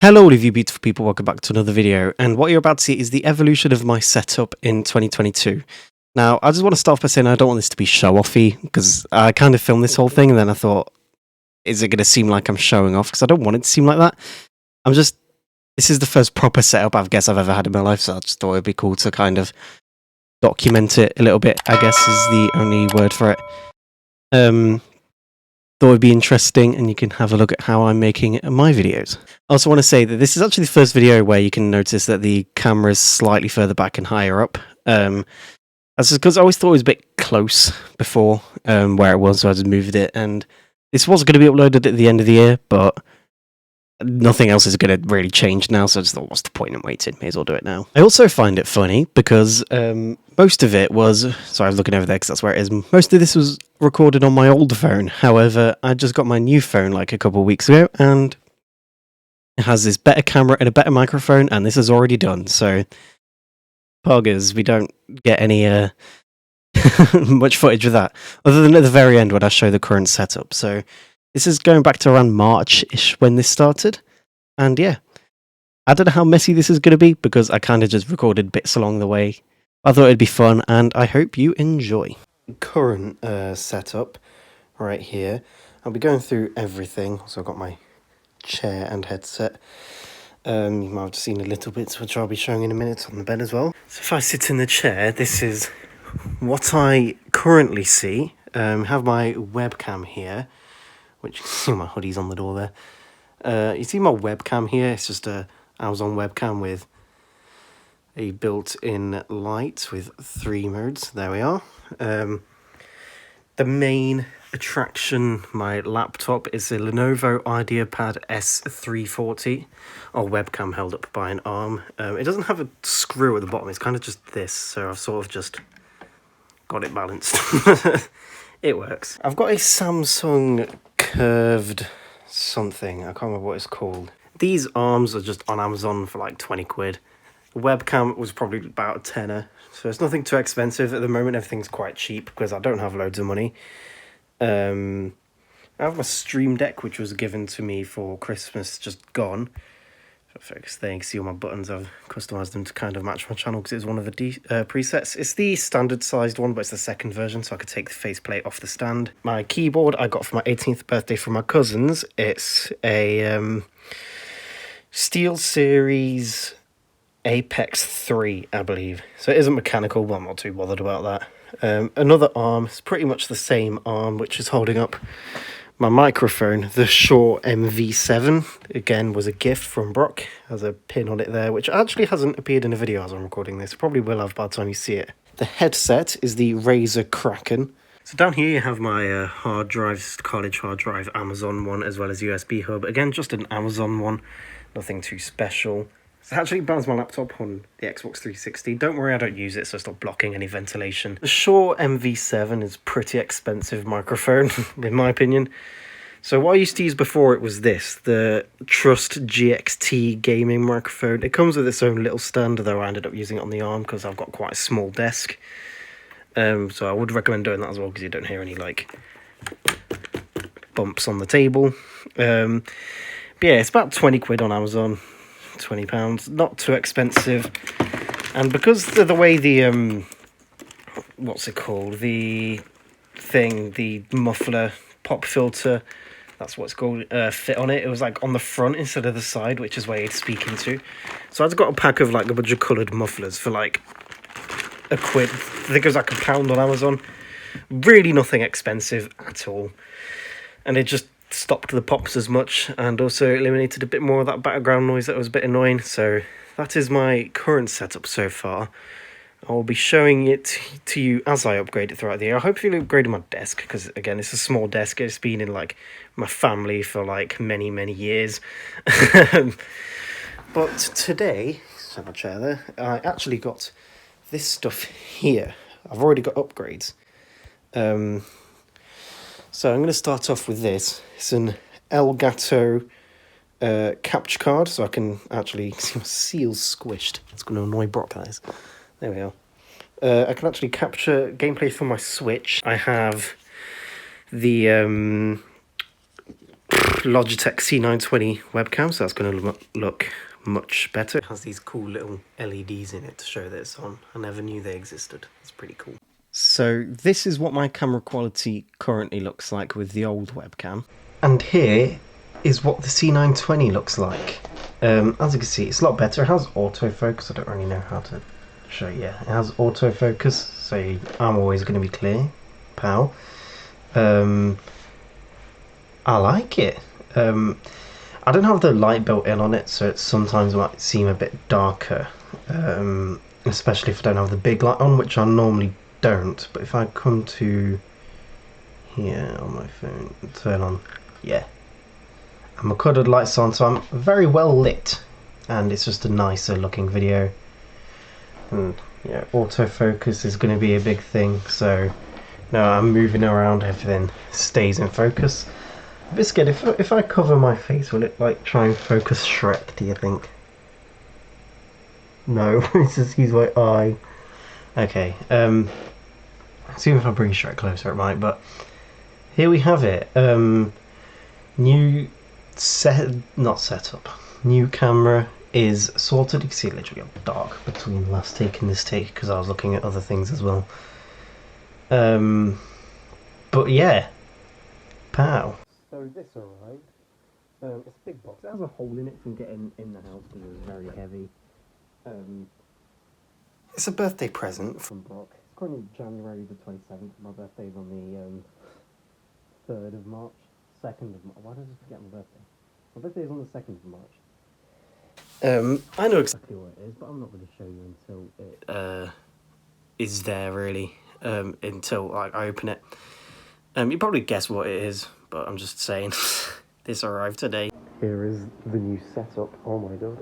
Hello all of you beautiful people, welcome back to another video, and what you're about to see is the evolution of my setup in 2022. Now, I just want to start off by saying I don't want this to be show-offy, because I kind of filmed this whole thing and then I thought, is it going to seem like I'm showing off? Because I don't want it to seem like that. This is the first proper setup I've ever had in my life, so I just thought it'd be cool to kind of document it a little bit, I guess is the only word for it. Thought it'd be interesting, and you can have a look at how I'm making my videos. I also want to say that this is actually the first video where you can notice that the camera's slightly further back and higher up. That's just because I always thought it was a bit close before where it was, so I just moved it. And this was going to be uploaded at the end of the year, but nothing else is going to really change now, so I just thought, what's the point in waiting? May as well do it now. I also find it funny because most of it was... Sorry, I was looking over there because that's where it is. Most of this was recorded on my old phone. However, I just got my new phone like a couple of weeks ago, and it has this better camera and a better microphone, and this is already done. So, poggers, we don't get any much footage of that, other than at the very end when I show the current setup. So, this is going back to around March-ish when this started, and yeah, I don't know how messy this is going to be because I kind of just recorded bits along the way. I thought it'd be fun, and I hope you enjoy. Current setup right here. I'll be going through everything. So I've got my chair and headset. You might have seen a little bit, which I'll be showing in a minute on the bed as well. So if I sit in the chair, this is what I currently see. Have my webcam here, which you can see my hoodie's on the door there. You see my webcam here? It's just a Amazon webcam with a built-in light with 3 modes. There we are. The main attraction, my laptop, is a Lenovo IdeaPad S340, or webcam held up by an arm. It doesn't have a screw at the bottom, it's kind of just this, so I've sort of just got it balanced. It works. I've got a Samsung curved something, I can't remember what it's called. These arms are just on Amazon for like 20 quid. The webcam was probably about a tenner, so it's nothing too expensive. At the moment, everything's quite cheap because I don't have loads of money. I have my Stream Deck, which was given to me for Christmas, just gone. Focus there, you can see all my buttons. I've customised them to kind of match my channel because it's one of the presets. It's the standard sized one, but it's the second version, so I could take the faceplate off the stand. My keyboard I got for my 18th birthday from my cousins. It's a SteelSeries Apex 3, I believe. So it isn't mechanical, but I'm not too bothered about that. Another arm, it's pretty much the same arm, which is holding up my microphone. The Shure MV7, again, was a gift from Brock. Has a pin on it there, which actually hasn't appeared in a video as I'm recording this. Probably will have by the time you see it. The headset is the Razer Kraken. So down here you have my hard drives, college hard drive, Amazon one, as well as USB hub. Again, just an Amazon one, nothing too special. So it actually burns my laptop on the Xbox 360. Don't worry, I don't use it, so it's not blocking any ventilation. The Shure MV7 is a pretty expensive microphone, in my opinion. So what I used to use before it was this, the Trust GXT gaming microphone. It comes with its own little stand, though I ended up using it on the arm because I've got quite a small desk. So I would recommend doing that as well because you don't hear any, like, bumps on the table. But yeah, it's about 20 quid on Amazon. £20, not too expensive, and because of the way the what's it called, the muffler pop filter, that's what it's called, fit on it, it was like on the front instead of the side, which is where you'd speak into. So I just got a pack of like a bunch of coloured mufflers for like a quid. I think it was like £1 on Amazon. Really nothing expensive at all, and it just stopped the pops as much and also eliminated a bit more of that background noise that was a bit annoying. So that is my current setup so far. I'll be showing it to you as I upgrade it throughout the year. I hope you'll upgrade my desk because, again, it's a small desk. It's been in like my family for like many years. But today, set my chair there, I actually got this stuff here. I've already got upgrades. So I'm going to start off with this. It's an Elgato capture card, so I can actually see my seals squished. It's going to annoy Brock, that is. There we are. I can actually capture gameplay from my Switch. I have the Logitech C920 webcam, so that's going to look much better. It has these cool little LEDs in it to show that it's on. I never knew they existed. It's pretty cool. So this is what my camera quality currently looks like with the old webcam. And here is what the C920 looks like. As you can see, it's a lot better. It has autofocus. I don't really know how to show you. It has autofocus, so I'm always going to be clear. Pow. I like it. I don't have the light built in on it, so it sometimes might seem a bit darker, especially if I don't have the big light on, which I normally don't. But if I come to here on my phone and turn on, yeah, and my colored lights on, so I'm very well lit, and it's just a nicer looking video. And yeah, autofocus is going to be a big thing, so now I'm moving around, everything stays in focus. A bit scared, if I cover my face, will it like try and focus Shrek, do you think? No, it's just use my eye. Okay, see if I bring Shrek closer it might, but here we have it. New new camera is sorted. You can see it literally got dark between last take and this take because I was looking at other things as well. But yeah, pow. So this arrived. It's a big box. It has a hole in it from getting in the house because it was very heavy. It's a birthday present from Brock. It's currently January the 27th. My birthday's on the 3rd of March. 2nd of March. Why did I just forget my birthday? My birthday's on the 2nd of March. I know exactly what it is, but I'm not going to show you until it is there really. Until like, I open it. You probably guess what it is, but I'm just saying. This arrived today. Here is the new setup. Oh my god.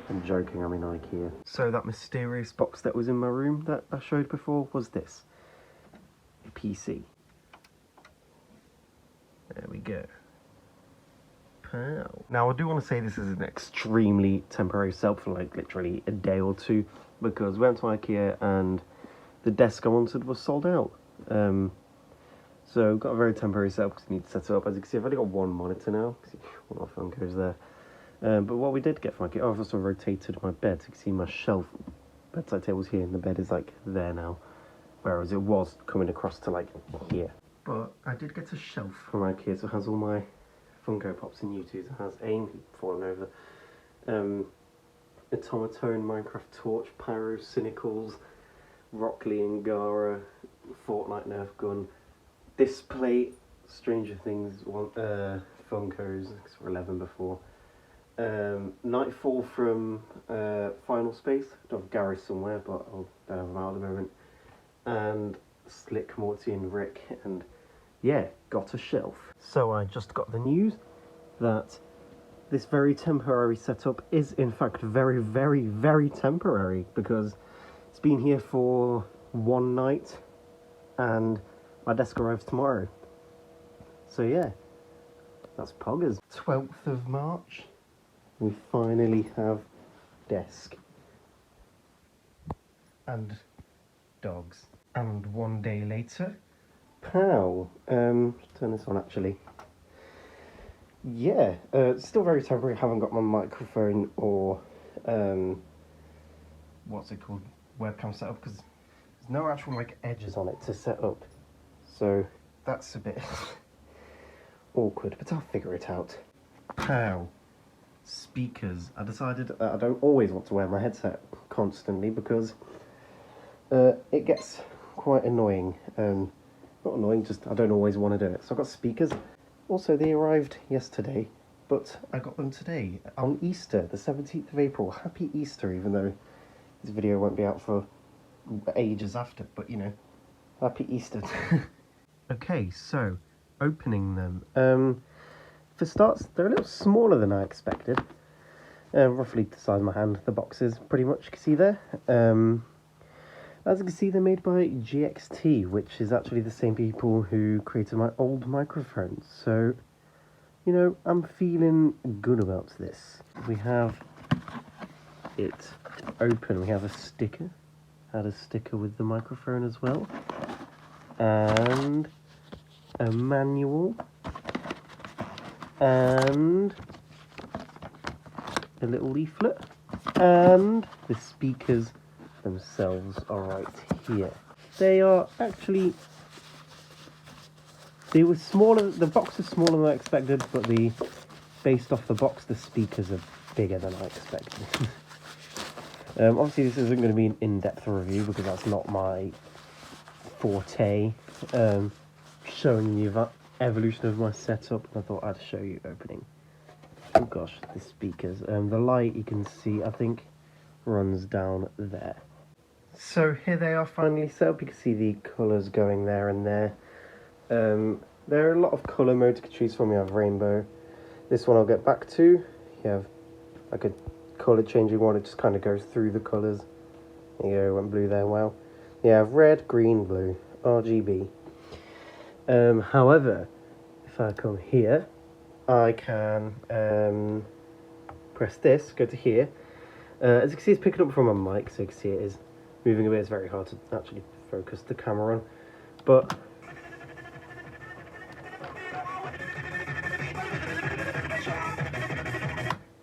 I'm joking, I'm in IKEA. So that mysterious box that was in my room that I showed before was this. A PC. There we go. Pow. Now I do want to say this is an extremely temporary setup for like literally a day or two, because we went to IKEA and the desk I wanted was sold out. So got a very temporary setup because I need to set it up. As you can see, I've only got one monitor now. One of my phone goes there. But what we did get from IKEA, I've also rotated my bed. So you can see my shelf, bedside table's here, and the bed is like there now, whereas it was coming across to like here. But I did get a shelf from IKEA, so it has all my Funko Pops and U2s. It has AIM falling over, Automaton, Minecraft Torch, Pyro, Cynicals, Rockley and Gara, Fortnite Nerf Gun, Display, Stranger Things, Funkos, because we're 11 before, Nightfall from Final Space. I don't have Gary somewhere, but I don't have them out at the moment, and Slick, Morty and Rick, and yeah, got a shelf. So I just got the news that this very temporary setup is in fact very, very, very temporary, because it's been here for one night and my desk arrives tomorrow. So yeah, that's poggers. 12th of March, we finally have desk and dogs. And one day later, pow. Turn this on actually. Yeah, still very temporary. Haven't got my microphone or what's it called, webcam set up, because there's no actual like edges on it to set up. So that's a bit awkward, but I'll figure it out. Pow. Speakers. I decided that I don't always want to wear my headset constantly because it gets quite annoying. Not annoying, just I don't always want to do it. So I've got speakers. Also, they arrived yesterday, but I got them today on Easter, the 17th of April. Happy Easter, even though this video won't be out for ages after, but you know, happy Easter. Okay, so opening them. For starts, they're a little smaller than I expected. Roughly the size of my hand, the boxes, pretty much, you can see there. As you can see, they're made by GXT, which is actually the same people who created my old microphones. So, you know, I'm feeling good about this. We have it open. We have a sticker. Had a sticker with the microphone as well. And a manual. and a little leaflet, and the speakers themselves are right here. They are actually, they were smaller, the box is smaller than I expected, but based off the box, the speakers are bigger than I expected. Obviously this isn't going to be an in-depth review because that's not my forte, showing you that evolution of my setup. I thought I'd show you opening. Oh gosh, the speakers. The light you can see, I think, runs down there. So here they are finally set up. You can see the colours going there and there. There are a lot of colour modes to choose from. You have rainbow. This one I'll get back to. You have like a colour changing one. It just kind of goes through the colours. There you go, went blue there, wow. You have red, green, blue, RGB. However, if I come here, I can press this, go to here. As you can see, it's picking up from a mic, so you can see it is moving a bit. It's very hard to actually focus the camera on, but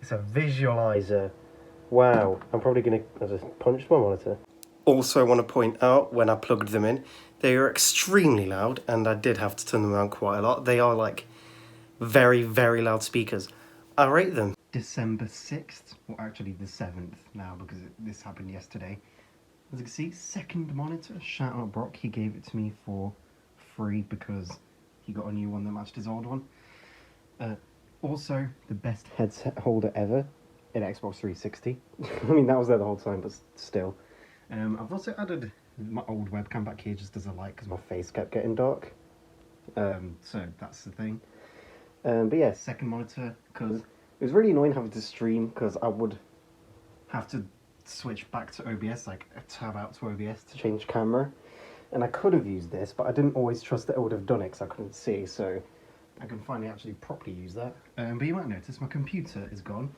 it's a visualizer. Wow, I'm probably going to just punch my monitor. Also want to point out, when I plugged them in, they are extremely loud, and I did have to turn them down quite a lot. They are like very, very loud speakers. I rate them. December 6th, or actually the 7th now, because this happened yesterday. As you can see, second monitor. Shout out Brock, he gave it to me for free because he got a new one that matched his old one. Also, the best headset holder ever in Xbox 360. I mean, that was there the whole time, but still. I've also added my old webcam back here just as a light because my face kept getting dark. So that's the thing. But yeah, second monitor, because it was really annoying having to stream because I would have to switch back to OBS, like tab out to OBS to change camera. And I could have used this, but I didn't always trust that it would have done it because I couldn't see, so I can finally actually properly use that. But you might notice my computer is gone.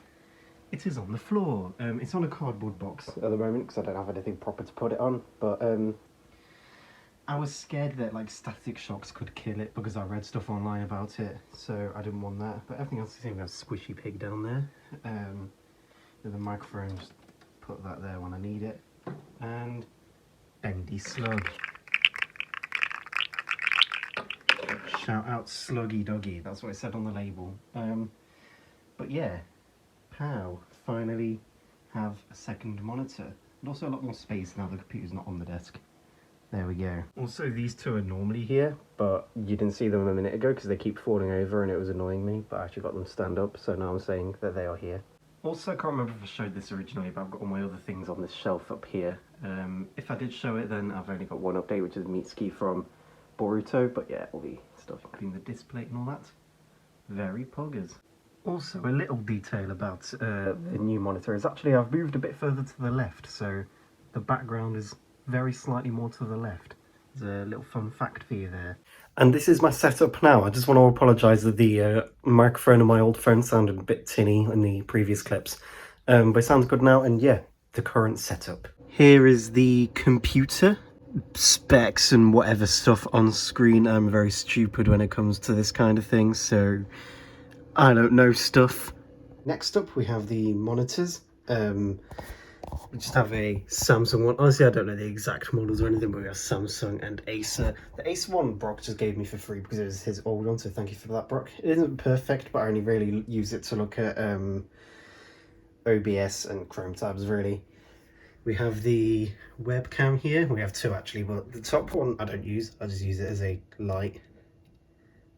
It is on the floor. It's on a cardboard box at the moment because I don't have anything proper to put it on, but I was scared that like static shocks could kill it because I read stuff online about it, so I didn't want that. But everything else seems to have squishy pig down there. With the microphone, just put that there when I need it. And Bendy Slug. Shout out Sluggy Doggy, that's what it said on the label. But yeah, POW, finally have a second monitor. And also a lot more space now the computer's not on the desk. There we go. Also, these two are normally here, but you didn't see them a minute ago because they keep falling over and it was annoying me, but I actually got them stand up, so now I'm saying that they are here. Also, I can't remember if I showed this originally, but I've got all my other things on this shelf up here. If I did show it, then I've only got one update, which is Mitsuki from Boruto, but yeah, all the stuff including the display and all that. Very poggers. Also, a little detail about the new monitor is actually I've moved a bit further to the left, so the background is very slightly more to the left. There's a little fun fact for you there. And this is my setup now. I just want to apologise that the microphone on my old phone sounded a bit tinny in the previous clips. But it sounds good now, and yeah, the current setup. Here is the computer. Specs and whatever stuff on screen. I'm very stupid when it comes to this kind of thing, so I don't know stuff. Next up we have the monitors. We just have a Samsung one. Honestly, I don't know the exact models or anything, but we have Samsung and Acer. The Acer one Brock just gave me for free because it was his old one, so thank you for that, Brock. It isn't perfect, but I only really use it to look at OBS and Chrome tabs, really. We have the webcam here. We have two actually, but the top one I don't use. I just use it as a light.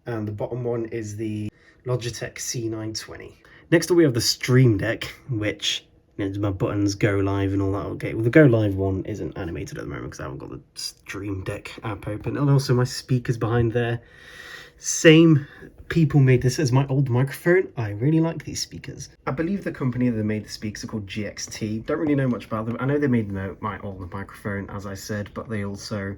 And the bottom one is the Logitech C920. Next up we have the Stream Deck, which, you know, my buttons go live and all that. Okay, well the go live one isn't animated at the moment because I haven't got the Stream Deck app open. And also my speakers behind there. Same people made this as my old microphone. I really like these speakers. I believe the company that made the speakers are called GXT. Don't really know much about them. I know they made my old microphone, as I said, but they also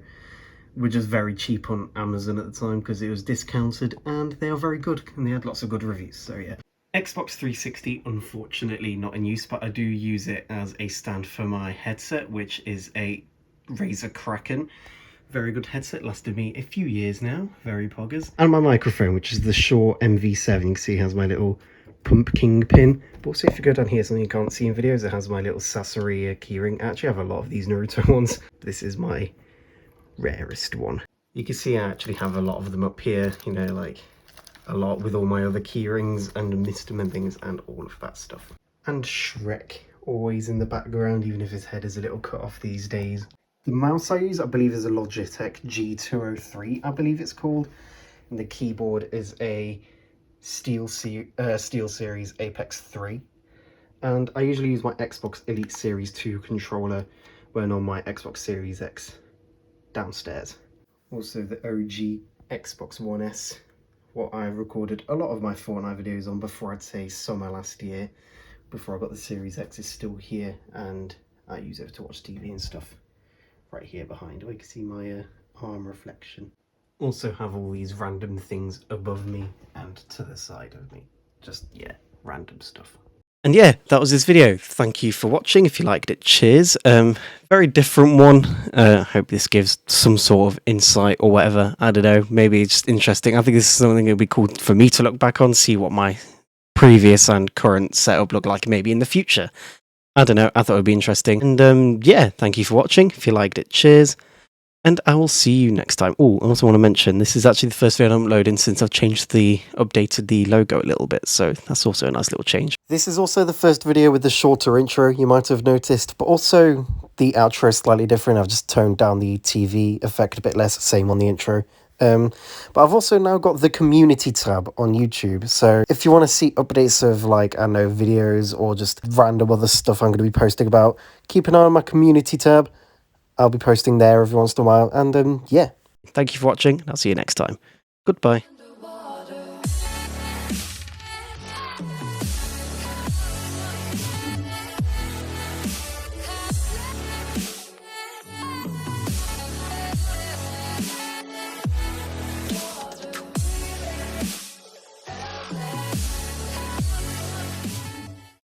were just very cheap on Amazon at the time because it was discounted, and they are very good, and they had lots of good reviews, so yeah. Xbox 360, unfortunately not in use, but I do use it as a stand for my headset, which is a Razer Kraken. very good headset, lasted me a few years now, very poggers. And my microphone, which is the Shure MV7, you can see it has my little pumpkin pin. But also if you go down here, something you can't see in videos, it has my little Sasaria keyring. I actually have a lot of these Naruto ones. This is my rarest one. You can see I actually have a lot of them up here, you know, like a lot with all my other keyrings and Mistum and things and all of that stuff. And Shrek, always in the background, even if his head is a little cut off these days. The mouse I use, I believe, is a Logitech G203, I believe it's called. And the keyboard is a SteelSeries Apex 3. And I usually use my Xbox Elite Series 2 controller when on my Xbox Series X downstairs. Also the OG Xbox One S, what I recorded a lot of my Fortnite videos on before, I'd say summer last year, before I got the Series X, is still here, and I use it to watch TV and stuff. Right here behind, you can see my arm reflection. Also have all these random things above me and to the side of me. Just, yeah, random stuff. And yeah, that was this video. Thank you for watching. If you liked it, cheers. Very different one. I hope this gives some sort of insight or whatever. I don't know. Maybe it's just interesting. I think this is something that would be cool for me to look back on, see what my previous and current setup look like maybe in the future. I don't know. I thought it would be interesting. And yeah, thank you for watching. If you liked it, cheers. And I will see you next time. Oh, I also want to mention, this is actually the first video I'm uploading since I've updated the logo a little bit. So that's also a nice little change. This is also the first video with the shorter intro, you might have noticed. But also, the outro is slightly different. I've just toned down the TV effect a bit less, same on the intro. But I've also now got the community tab on YouTube. So if you want to see updates of, like, I don't know, videos or just random other stuff I'm going to be posting about, keep an eye on my community tab. I'll be posting there every once in a while. And yeah, thank you for watching. I'll see you next time. Goodbye.